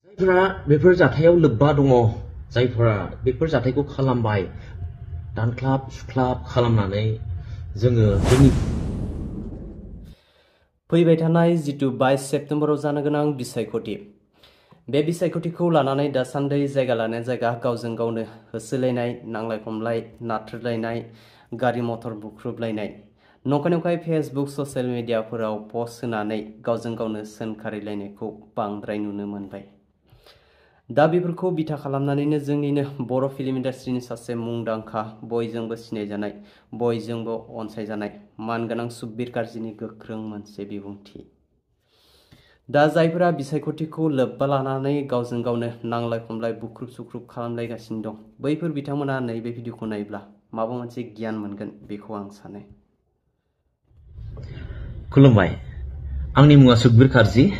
जायफोरा बेफोर जाथायाव लोब्बा दङ, जायफोरा बेफोर जाथायखौ खालामबाय, दानख्लाब सुख्लाब खालामनानै जोङो जोंनि फैबाय थानाय जितु 22 सेप्तेम्बराव जानो गोनां बिसायख'थि बे बिसायख'थिखौ लानानै दासान्दि जायगा लानाय जायगा गावजों गावनो होसोलायनाय, नांलाय खमलाय, नाथ्रोदलायनाय, गारि मथर बुख्रुबलायनाय, नंखाय फेसबुक ससियेल मिडियाफोराव पस्ट होनानै गावजों गावनो सोंखारिलायनायखौ बांद्राय नुनो मोनबाय। दा बेफोरखौ बिथा खालामनानैनो जोंनिनो बर' फिल्म इन्डास्ट्रिनि सासे मुंदांखा, बयजोंबो सिनायजानाय, बयजोंबो अनसायजानाय मानगोनां सुब्बिर कार्जिनि गोख्रों मोनसे बिबुंथि। दा जायफोरा बिसायख'थिखौ लोब्बा लानानै गावजों गावनो नांलाय खमलाय बुख्रुब सुख्रुब खालामलायगासिनो दं, बैफोर बिथांमोना नैबे भिडिअखौ नायोब्ला माबा मोनसे गियान मोनगोन बेखौ आं सानो। खुलुमबाय, आंनि मुङा सुब्बिर कार्जि।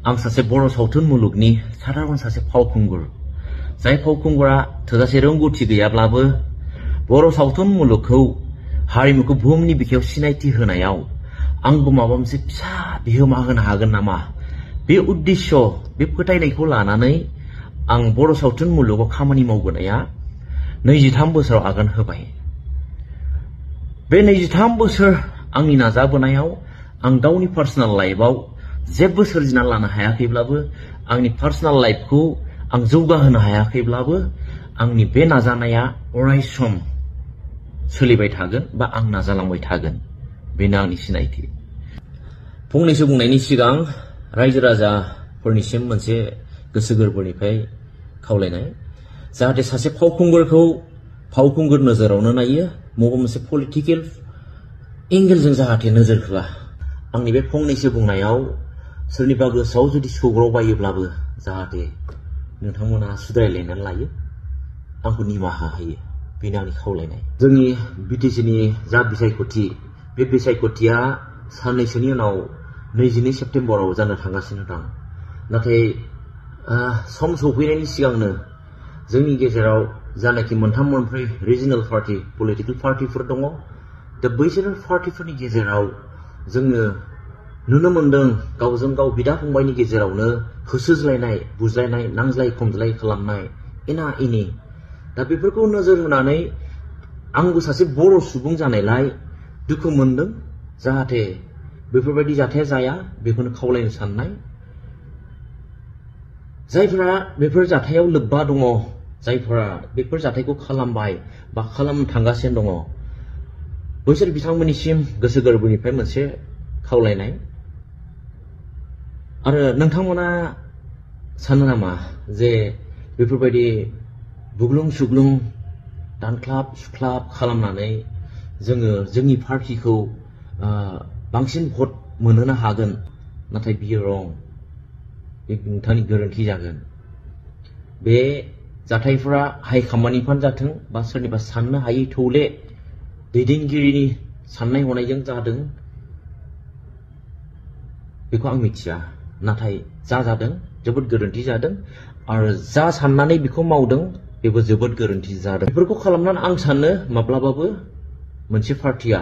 आं सासे बर' सावथुन मुलुगनि साधारन सासे फावखुंगुर। जाय फावखुंगुरा थोजासे रोंगौथि गैयाब्लाबो बर' सावथुन मुलुगखौ, हारिमुखौ बुहुमनि बिखायाव सिनायथि होनायाव आंबो माबा मोनसे फिसा बिहोमा होनो हागोन नामा, बे उद्देश्य, बे फोथायनायखौ लानानै आं बर' सावथुन मुलुगाव खामानि मावबोनाया 23 बोसोराव आगान होबाय। बे 23 बोसोर आंनि नाजाबोनायाव आं गावनि पार्सनेल लाइफआव जेबो सोरजिना लानो हायाखैब्लाबो, आंनि पार्सनेल लाइफखौ आं जौगाहोनो हायाखैब्लाबो, आंनि बे नाजानाया अराय सम सोलिबाय थागोन बा आं नाजालांबाय थागोन। बेनो आंनि सिनायथि। फंनैसो बुंनायनि सिगां रायजो राजाफोरनिसिम मोनसे गोसो गोरबोनिफ्राय खावलायनाय, जाहाथे सासे फावखुंगुरखौ फावखुंगुर नोजोरावनो नायो, माबा मोनसे पलिटिकेल एंगेलजों जाहाथे नोजोर होआ। आंनि बे फंनैसो बुंनायाव सोरनिबा गोसोआव जुदि सौग्रावबायोब्लाबो जाहाथे नोंथांमोना सुद्रायलायनानै लायो, आंखौ निमाहा होयो। बेनो आंनि खावलायनाय। जोंनि बिटिसिनि जा बिसायख'थि, बे बिसायख'थिया साननैसोनि उनाव 22 सेप्तेम्बराव जानो थांगासिनो दं। नाथाय सम सौफैनायनि सिगांनो जोंनि गेजेराव जानाखि मोनथाम मोनब्रै रिजनेल पार्टी, पलिटिकेल पार्टीफोर दङ, दा बैसोर पार्टीफोरनि गेजेराव जोङो नुनो मोनदों गावजों गाव बिदा फंबायनि गेजेरावनो होसोज्लायनाय, बुज्लायनाय, नांज्लाय खमज्लाय खालामनाय, एना एनि। दा बेफोरखौ नोजोर होनानै आंबो सासे बर' सुबुं जानायलाय दुखु मोनदों, जाहाथे बेफोरबायदि जाथाया जाया, बेखौनो खावलायनो साननाय। जायफोरा बेफोर जाथायाव लोब्बा दङ, जायफोरा बेफोर जाथायखौ खालामबाय बा खालामनो थांगासिनो दङ, बैसोर बिथांमोननिसिम गोसो गोरबोनिफ्राय मोनसे खावलायनाय। आरो नोंथांमोना सानो नामा जे बेफोरबायदि बुग्लुं सुग्लुं, दानख्लाब सुख्लाब खालामनानै जोङो जोंनि पार्टीखौ बांसिन भट मोनहोनो हागोन? नाथाय बियो रं, बे नोंथांनि गोरोन्थि जागोन। बे जाथायफोरा हाइकमान्डनिफ्राय जाथों बा सोरनिबा साननो हायै थौले दैदेनगिरिनि साननाय हनायजों जादों, बेखौ आं मिथिया। नाथाय जा जादों जोबोद गोरोन्थि जादों, आरो जा साननानै बेखौ मावदों बेबो जोबोद गोरोन्थि जादों। बेफोरखौ खालामनानै आं सानो माब्लाबाबो मोनसे पार्टीया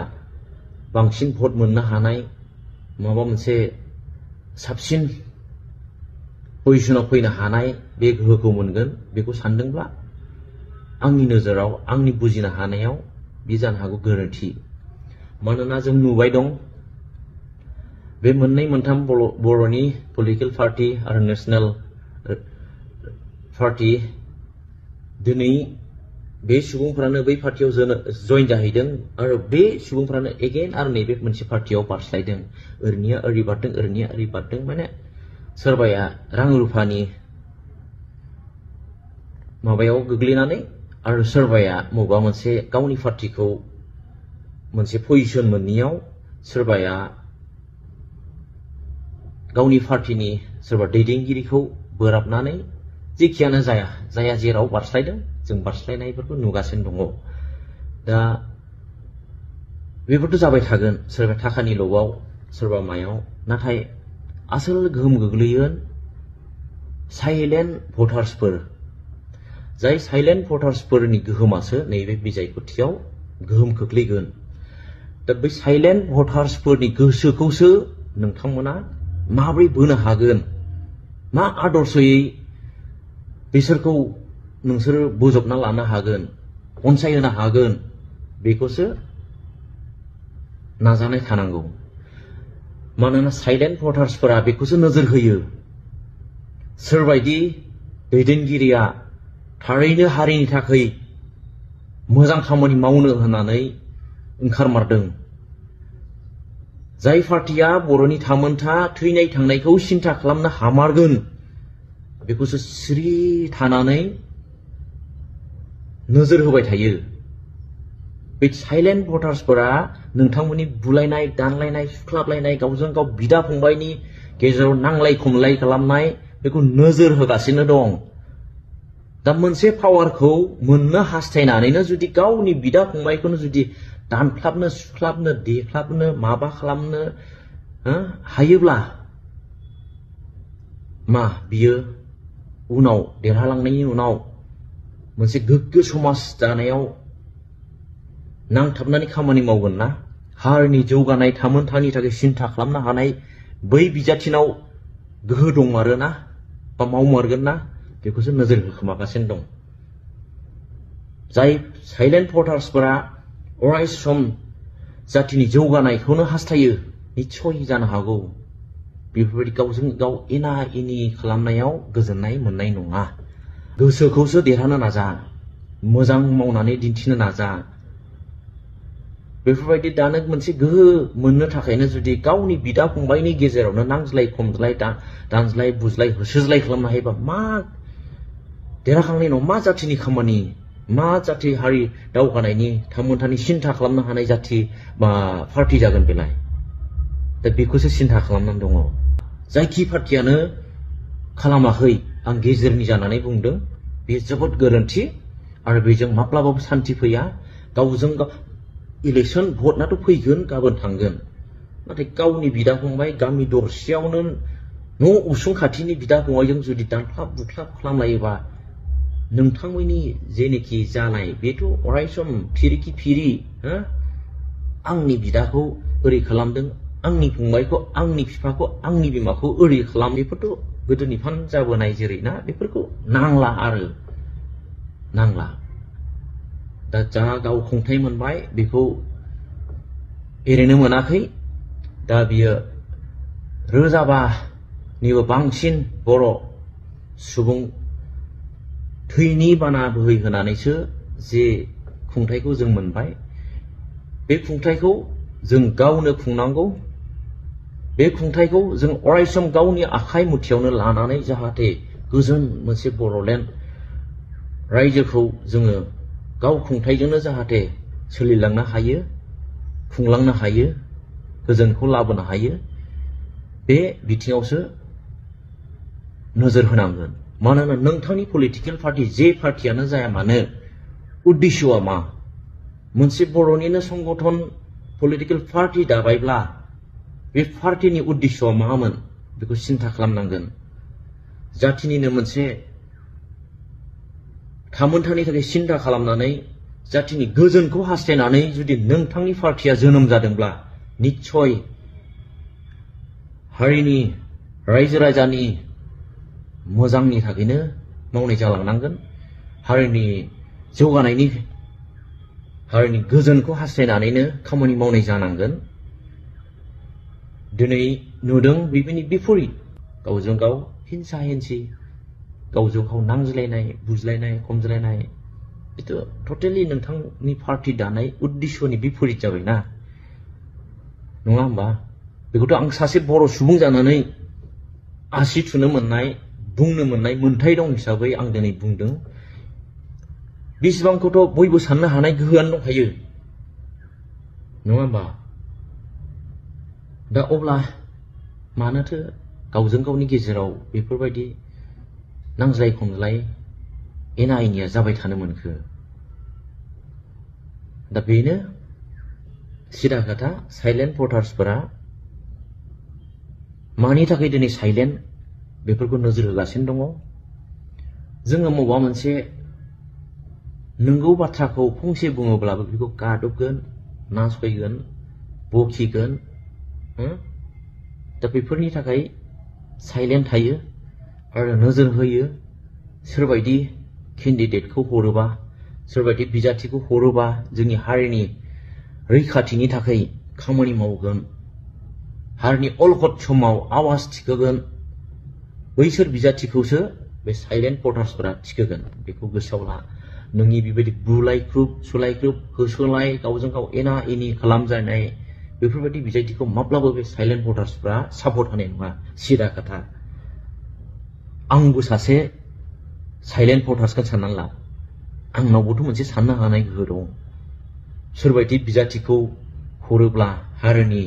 बांसिन भट मोननो हानाय, माबा मोनसे साबसिन पजिशनाव फैनो हानाय बे गोहोखौ मोनगोन, बेखौ सानदोंब्ला आंनि नोजोराव, आंनि बुजिनो हानायाव बे जानो हागौ गोरोन्थि। मानोना जों नुबाय दं, बे मोननै मोनथाम बर'नि पलिटिकेल पार्टी आरो नेशनेल पार्टी, दिनै बे सुबुंफ्रानो बै पार्टीयाव जइन जाहैदों, आरो बे सुबुंफ्रानो एगेन आरो नैबे मोनसे पार्टीयाव बारस्लायदों। ओरैनिया ओरै बारदों, ओरैनिया ओरै बारदों। माने सोरबाया रां रुफानि माबायाव गोग्लैनानै, आरो सोरबाया मबेबा मोनसे गावनि पार्टीखौ मोनसे पजिशन मोनैयाव, सोरबाया गावनि पार्टीनि सोरबा दैदेनगिरिखौ बोराबनानै, जेखियानो जाया जेराव बारस्लायदों, जों बारस्लायनायफोरखौ नुगासिनो दङ। दा बेफोरथ' जाबाय थागोन, सोरबा थाखानि लबाव, सोरबा मायाव। नाथाय आसोल गोहोम गोग्लैगोन साइलेन्ट भटार्सफोर। जाय साइलेन्ट भटार्सफोरनि गोहोमासो नैबे बिसायख'थियाव गोहोम खोख्लैगोन। दा बै साइलेन्ट भटार्सफोरनि गोसोखौसो नोंथांमोना माबोरै बोनो हागोन, मा आदर्शयै बिसोरखौ नोंसोरो बोजबना लानो हागोन, अनसायहोनो हागोन, बेखौसो नाजानाय थानांगौ। मानोना साइलेन्ट भटार्सफोरा बेखौसो नोजोर होयो। सोरबायदि दैदेनगिरिया थारैनो हारिनि थाखाय मोजां खामानि मावनो होननानै ओंखारमारदों, जाय पार्टिया बर'नि थामोनथा थैनाय थांनायखौ सिन्था खालामनो हामारगोन, बेखौसो सिरि थानानै नोजोर होबाय थायो। बे साइलेन्ट भटार्सफोरा नोंथांमोननि बुलायनाय, दानलायनाय, सुख्लाबलायनाय, गावजों गाव बिदा फंबायनि गेजेराव नांलाय खमलाय खालामनाय बेखौ नोजोर होगासिनो दं। दा मोनसे पावारखौ मोननो हास्थायनानैनो जुदि गावनि बिदा फंबायखौनो जुदि दानख्लाबनो, सुख्लाबनो, देख्लाबनो, माबा खालामनो हायोब्ला मा बियो उनाव देरहालांनायनि उनाव मोनसे गोग्गो समाज दानायाव नांथाबनानै खामानि मावगोन ना? हारिनि जौगानाय थामोनथानि थाखाय सिन्था खालामनो हानाय बै बिजाथिनाव गोहो दंमारोना बा मावमारगोन ना? बेखौसो नोजोर होखोमागासिनो दं। जाय साइलेन्ट भटार्सफोरा अराय सम जातिनि जौगानायखौनो हास्थायो, निस्सय जानो हागौ बेफोरबायदि गावजों गाव एना एनि खालामनायाव गोजोननाय मोननाय नङा। गोसोखौसो देरहानो नाजा, मोजां मावनानै दिन्थिनो नाजा। बेफोरबायदि दानो मोनसे गोहो मोननो थाखायनो जुदि गावनि बिदा फंबायनि गेजेरावनो नांज्लाय खमज्लाय, दानज्लाय बुज्लाय, होसोज्लाय खालामनो हायोबा मा देरहाखांनायनि उनाव मा जातिनि खामानि, मा जाति हारि दावगानायनि थामोनथानि सिन्था खालामनो हानाय जाति बा पार्टि जागोन बेलाय? दा बेखौसो सिन्था खालामनानै दङ। जायखि पार्टियानो खालामाखै, आं गेजेरनि जानानै बुंदों, बे जोबोद गोरोन्थि आरो बेजों माब्लाबाबो सान्थि फैया। गावजों गाव इलेक्सन भटनाथ' फैगोन, गाबोन थांगोन, नाथाय गावनि बिदा फंबाय गामि दरसेयावनो न' उसुं खाथिनि बिदा फंबायजों जुदि दानख्लाब बुख्लाब खालामलायोबा नोंथांमोननि जेनोखि जानाय बेथ' अरायसम फिरिखि फिरि, आंनि बिदाखौ ओरै खालामदों, आंनि फंबायखौ, आंनि बिफाखौ, आंनि बिमाखौ ओरै खालाम, बेफोरथ' गोदोनिफ्रायनो जाबोनाय जेरै ना, बेफोरखौ नांला आरो नांला। दा जा गाव खुंथाय मोनबाय बेखौ एरैनो मोनाखै। दा बियो रोजाबानिबो बांसिन बर' सुबुं थैनि बाना बोहैहोनानैसो जे खुंथायखौ जों मोनबाय, बे खुंथायखौ जों गावनो खुंनांगौ। बे खुंथायखौ जों अरायसम गावनि आखाइ मुथियावनो लानानै जाहाथे गोजोन मोनसे बर'लेण्ड रायजोखौ जोङो गाव खुंथायजोंनो जाहाथे सोलिलांनो हायो, खुंलांनो हायो, गोजोनखौ लाबोनो हायो, बे बिथिङावसो नोजोर होनांगोन। मानोना नोंथांनि पलिटिकेल पार्टि जे पार्टियानो जाया मानो, उद्देश्यआ मा? मोनसे बर'निनो संगठन पलिटिकेल पार्टि दाबायब्ला बे पार्टिनि उद्देश्यआ मामोन बेखौ सिन्था खालामनांगोन। जातिनिनो मोनसे थामोनथानि थाखाय सिन्था खालामनानै जातिनि गोजोनखौ हास्थायनानै जुदि नोंथांनि पार्टिया जोनोम जादोंब्ला निस्सय हारिनि रायजो राजानि मोजांनि थाखायनो मावनाय जालांनांगोन। हारिनि जौगानायनि, हारिनि गोजोनखौ हास्थायनानैनो खामानि मावनाय जानांगोन। दिनै नुदों बेफोरनि बिपरित, गावजों गाव हिंसा हिंसि, गावजों गाव नांज्लायनाय बुज्लायनाय खमज्लायनाय, बेथ' टटेलि नोंथांनि पार्टि दानाय उद्देश्यनि बिपरित जाबायना, नङा होमबा? बेखौथ' आं सासे बर' सुबुं जानानै आसि थुनो मोननाय, बुंनो मोननाय मोन्थाय दं हिसाबै आं दिनै बुंदों। बेसेबांखौथ' बयबो साननो हानाय गोहोआनो दंखायो, नङा होमबा? दा अब्ला मानोथो गावजों गावनि गेजेराव बेफोरबायदि नांज्लाय खमज्लाय एना एनिया जाबाय थानो मोनखो? दा बेनो सिदा खोथा। साइलेन्ट भटार्सफोरा मानि थाखाय दिनै साइलेन्ट बेफोरखौ नोजोर होगासिनो दङ। जोङो बबेबा मोनसे नंगौ बाथ्राखौ फंसे बुङोब्लाबो बेखौ गादबगोन, नासयगोन, बखिगोन। दा बेफोरनि थाखाय साइलेन्ट थायो आरो नोजोर होयो, सोरबायदि केन्डिडेटखौ हरोबा सोरबायदि बिजाथिखौ हरोबा जोंनि हारिनि रैखाथिनि थाखाय खामानि मावगोन हारिनि अलखद समाव आवाज थिखोगोन बैसोर बिजाथिखौसो बे साइलेन्ट भटार्सफोरा थिखोगोन बेखौ गोसोआव ला नोंनि बेबायदि बुलायख्रुब सुलायख्रुब होसोलाय गावजों गाव एना एनि खालामजानाय बेफोरबायदि बिजाथिखौ माब्लाबो बे साइलेन्ट भटार्सफोरा सापर्ट होनाय नङा सिदा खोथा आंबो सासे साइलेन्ट भटार्सखौ साननानै ला आंनावबोथ' मोनसे साननो हानाय गोहो दं सोरबायदि बिजाथिखौ हरोब्ला हारिनि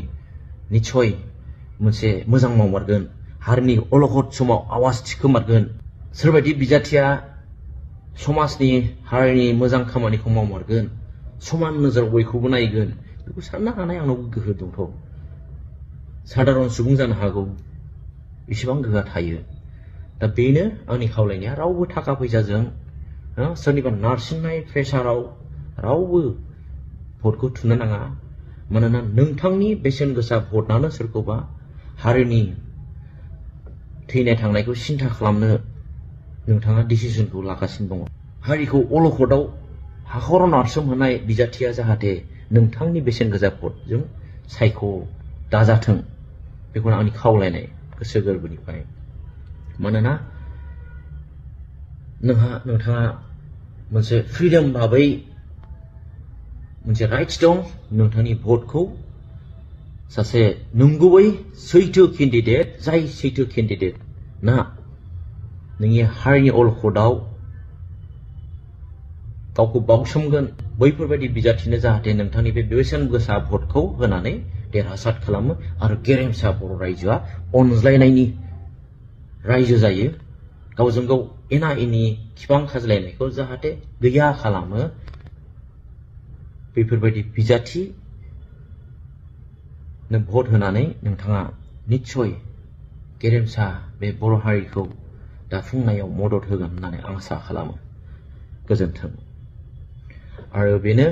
निस्सय मोनसे मोजां मावमारगोन हारिनि अलखद समाव आवाज थिखोमारगोन सोरबायदि बिजाथिया समाजनि हारिनि मोजां खामानिखौ मावमारगोन समान नोजोर बयखौबो नायगोन बेखौ साननो हानाय आंनावबो गोहो दंथ' साधारन सुबुं जानो हागौ बेसेबां गोहोआ थायो दा बेनो आंनि खावलायनाया रावबो थाखा फैसाजों सोरनिबा नारसिननाय प्रेसाराव रावबो भटखौ थुनो नाङा मानोना नोंथांनि बेसेन गोसा भटआनो सोरखौबा हारिनि थैनाय थांनायखौ सिन्था खालामनो नोंथाङा डिसिजनखौ लागासिनो दङ हारिखौ अलखदाव हाखराव नारसोमहोनाय बिजाथिया जाहाथे नोंथांनि बेसेन गोसा भटजों सायख' दाजाथों बेखौनो आंनि खावलायनाय गोसो गोरबोनिफ्राय मानोना नोंथाङा मोनसे फ्रिडम भाबै मोनसे राइट्स दं नोंथांनि भटखौ सासे नंगुबै सैथो केन्डिडेट जाय सैथो केन्डिडेट ना नोंनि हारिनि अलखदाव गावखौ बावसोमगोन बैफोरबायदि बिजाथिनो जाहाथे नोंथांनि बे बेसेन गोसा भटखौ होनानै देरहासार खालामो आरो गेरेमसा बर' रायजोआ अनज्लायनायनि रायजो जायो गावजों गाव एना एनि खिफां खाज्लायनायखौ जाहाथे गैया खालामो बेफोरबायदि बिजाथि भट होनानै नोंथाङा निस्सय गेरेमसा बे बर' हारिखौ दाफुंनायाव मदद होगोन होननानै आं आसा खालामो गोजोन्थों आरो बेनो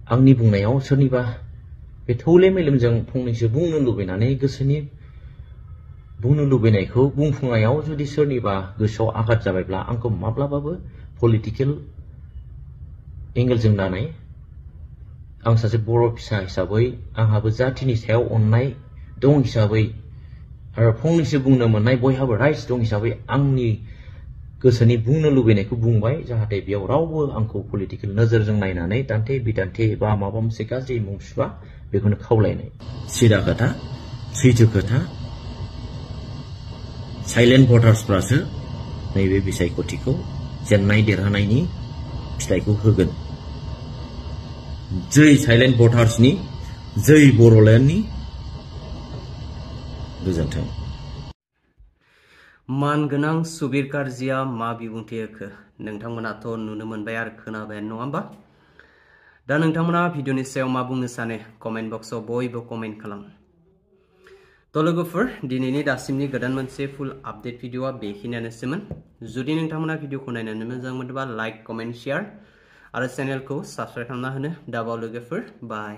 आंनि बुंनायाव सोरनिबा बे थौले मेलेमजों फंनैसो बुंनो लुबैनानै गोसोनि बुंनो लुबैनायखौ बुंफुंनायाव जुदि सोरनिबा गोसोआव आघात जाबायब्ला आंखौ माब्लाबाबो पलिटिकेल एंगेलजों दानाय आं सासे बर' फिसा हिसाबै आंहाबो जाथिनि सायाव अननाय दं हिसाबै आरो फंनैसो बुंनो मोननाय बयहाबो राइट्स दं हिसाबै आंनि गोसोनि बुंनो लुबैनायखौ बुंबाय जाहाथे बेयाव रावबो आंखौ पलिटिकेल नोजोरजों नायनानै दान्थे बिदान्थे बा माबा मोनसे गाज्रि मुं सुवा बेखौनो खावलायनाय सिदा खोथा सैथो खोथा साइलेन्ट भटार्सफ्रासो नैबे बिसायख'थिखौ जेननाय देरहानायनि फिथाइखौ होगोन जै साइलेन्ट भटार्सनि जै बर'लेण्डनि गोजोन्थों मानगोनां सुबिर कारजिया मा बिबुंथि होखो नोंथांमोनाथ' नुनो मोनबाय आरो खोनाबायानो नङा होमबा दा नोंथांमोना भिडिअनि सायाव मा बुंनो सानो कमेन्ट बक्सआव बयबो कमेन्ट खालाम थ' लोगोफोर दिनैनि दासिमनि गोदान मोनसे फुल आपडेट भिडिअआ बेखिनियानोसैमोन जुदि नोंथांमोना भिडिअखौ नायनानै मोजां मोनोबा लाइक कमेन्ट शेयार आरो चेनेलखौ साबस्क्राइब खालामना होनो दाबाव लोगोफोर बाय